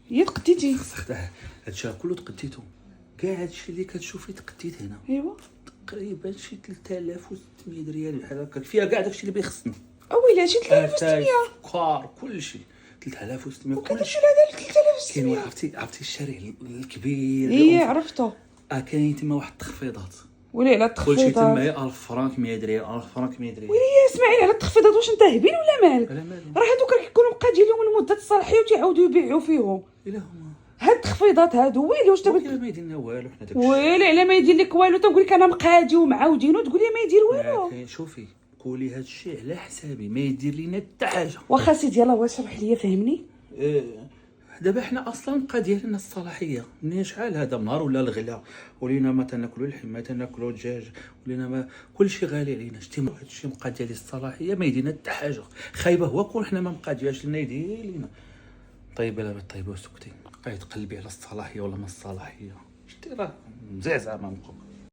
هي تقديتي هادشي كله تقديتو، كاع هادشي اللي كتشوفي تقديت هنا ايوا تقريبا شي 3600 ريال بحال هكاك، فيها كاع داكشي اللي بيخصنا. اويلي هادشي 3600. سكر كلشي 3600 كديرش كلشي. على كاين 3600. عرفتي الشارع الكبير ايه عرفتو. كاين تما واحد التخفيضات، ويلي على كلشي تما التخفيضات. هي 1000 فرانك 100 ريال 1000 فرانك 100 ريال. ويلي اسمعي على التخفيضات، واش انت هبيل ولا مالك؟ على مالهم؟ راه هادوك راه كيكونوا مقادين لهم المده الصلاحيه وتيعاودوا يبيعوا فيهم. الا هما هاد التخفيضات هادو ويلي واش دابا ما يديرنا والو حنا داكشي. ويلي على ما يدير لك والو، تنقول لك انا مقادي ومعاودين وتقول لي ما يدير والو. كاين شوفي قولي هادشي على حسابي ما يدير لينا حتى حاجه. واخا سيدي يلاه واش شرح ليا فهمني. دابا حنا اصلا بقى ديالنا الصلاحيه منين شحال هذا نهار ولا الغلا ولينا ما تناكلوا اللحم ما تناكلوا الدجاج ولينا ما كلشي غالي علينا. شتي هادشي بقى ديال الصلاحيه ما يدينا حتى حاجه. خايبه هو كون حنا ما مقادياش لنا يدير لينا. طيب لا طيب وسكتي بقاي تقلبي على الصلاحيه ولا ما الصلاحيه. شتي راه مزعزع ما نبقاو.